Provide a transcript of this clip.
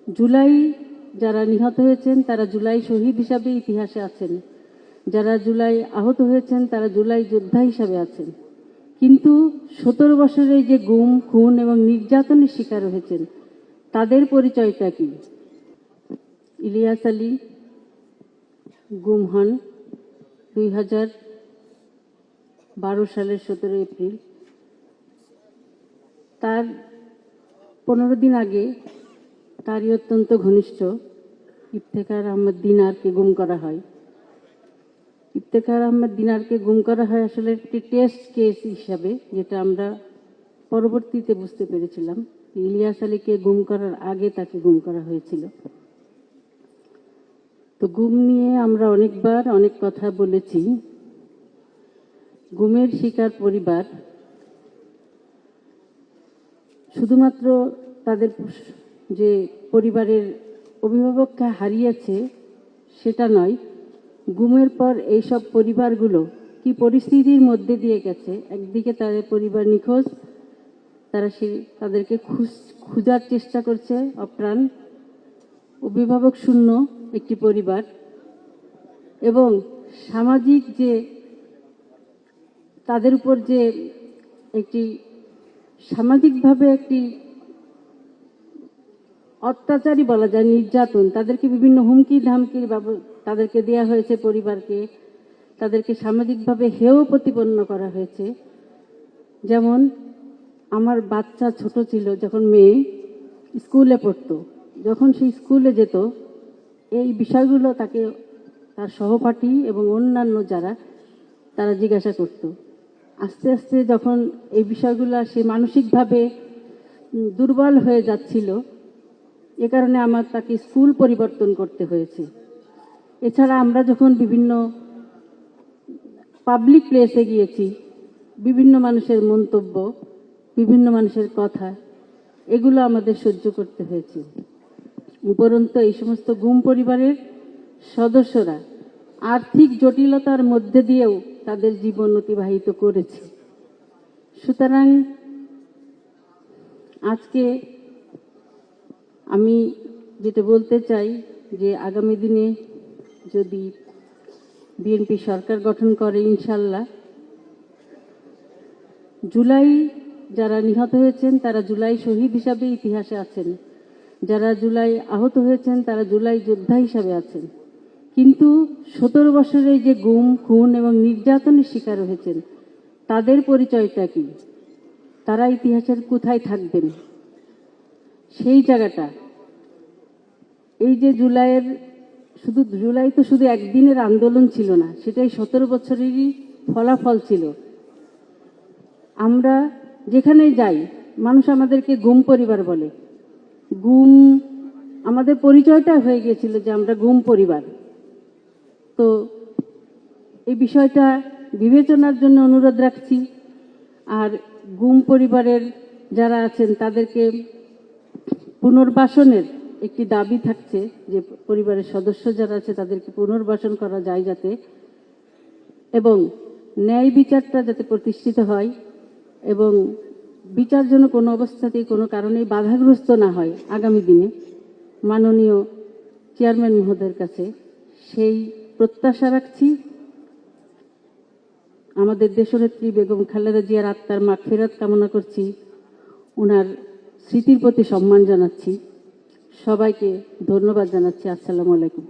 জুলাই যারা নিহত হয়েছেন তারা জুলাই শহীদ হিসাবে ইতিহাসে আছেন, যারা জুলাই আহত হয়েছেন তারা জুলাই যোদ্ধা হিসাবে আছেন। কিন্তু 17 বছরে যে গুম, খুন এবং নির্যাতনের শিকার হয়েছেন তাদের পরিচয়টা কি? ইলিয়াস আলী গুম হন 2012 সালের 17 এপ্রিল। তার 15 দিন আগে তারই অত্যন্ত ঘনিষ্ঠ ইফতেখার আহমেদ দিনারকে গুম করা হয়। ইফতেখার আহমেদ দিনারকে গুম করা হয় আসলে একটি টেস্ট কেস হিসাবে, যেটা আমরা পরবর্তীতে বুঝতে পেরেছিলাম। ইলিয়াস আলীকে গুম করার আগে তাকে গুম করা হয়েছিল। তো গুম নিয়ে আমরা অনেকবার অনেক কথা বলেছি। গুমের শিকার পরিবার শুধুমাত্র তাদের যে পরিবারের অভিভাবককে হারিয়েছে সেটা নয়, গুমের পর এইসব পরিবারগুলো কি পরিস্থিতির মধ্যে দিয়ে গেছে। একদিকে তাদের পরিবার নিখোঁজ, তারা তাদেরকে খোঁজার চেষ্টা করছে অপ্রাণ, অভিভাবক শূন্য একটি পরিবার, এবং সামাজিক যে তাদের উপর যে একটি সামাজিকভাবে একটি অত্যাচারই বলা যায়, নির্যাতন, তাদেরকে বিভিন্ন হুমকি ধামকি তাদেরকে দেয়া হয়েছে পরিবারকে, তাদেরকে সামাজিকভাবে হেয় প্রতিপন্ন করা হয়েছে। যেমন আমার বাচ্চা ছোট ছিল যখন, মেয়ে স্কুলে পড়তো, যখন সেই স্কুলে যেত এই বিষয়গুলো তাকে তার সহপাঠী এবং অন্যান্য যারা তারা জিজ্ঞাসা করত। আস্তে আস্তে যখন এই বিষয়গুলো সে মানসিকভাবে দুর্বল হয়ে যাচ্ছিল, এ কারণে আমার তাকে স্কুল পরিবর্তন করতে হয়েছে। এছাড়া আমরা যখন বিভিন্ন পাবলিক প্লেসে গিয়েছি, বিভিন্ন মানুষের মন্তব্য, বিভিন্ন মানুষের কথা, এগুলো আমাদের সহ্য করতে হয়েছে। উপরন্তু এই সমস্ত গুম পরিবারের সদস্যরা আর্থিক জটিলতার মধ্যে দিয়েও তাদের জীবন অতিবাহিত করেছে। সুতরাং আজকে আমি যেটা বলতে চাই যে আগামী দিনে যদি বিএনপি সরকার গঠন করে, ইনশাল্লাহ জুলাই যারা নিহত হয়েছেন তারা জুলাই শহীদ হিসাবে ইতিহাসে আছেন, যারা জুলাই আহত হয়েছেন তারা জুলাই যোদ্ধা হিসাবে আছেন। কিন্তু 17 বছরে যে গুম, খুন এবং নির্যাতনের শিকার হয়েছেন তাদের পরিচয়টা কি? তারা ইতিহাসের কোথায় থাকবেন? সেই জায়গাটা, এই যে জুলাই তো শুধু একদিনের আন্দোলন ছিল না, সেটাই 17 বছরেরই ফলাফল ছিল। আমরা যেখানেই যাই মানুষ আমাদেরকে গুম পরিবার বলে। গুম, আমাদের পরিচয়টা হয়ে গিয়েছিল যে আমরা গুম পরিবার। তো এই বিষয়টা বিবেচনার জন্য অনুরোধ রাখছি। আর গুম পরিবারের যারা আছেন তাদেরকে পুনর্বাসনের একটি দাবি থাকছে, যে পরিবারের সদস্য যারা আছে তাদেরকে পুনর্বাসন করা যায় যাতে, এবং ন্যায় বিচারটা যাতে প্রতিষ্ঠিত হয়, এবং বিচার যেন কোনো অবস্থাতেই কোনো কারণেই বাধাগ্রস্ত না হয়। আগামী দিনে মাননীয় চেয়ারম্যান মহোদয়ের কাছে সেই প্রত্যাশা রাখছি। আমাদের দেশনেত্রী বেগম খালেদা জিয়ার আত্মার মাগফিরাত কামনা করছি, ওনার স্মৃতির প্রতি সম্মান জানাচ্ছি। সবাইকে ধন্যবাদ জানাচ্ছি। আসসালামু আলাইকুম।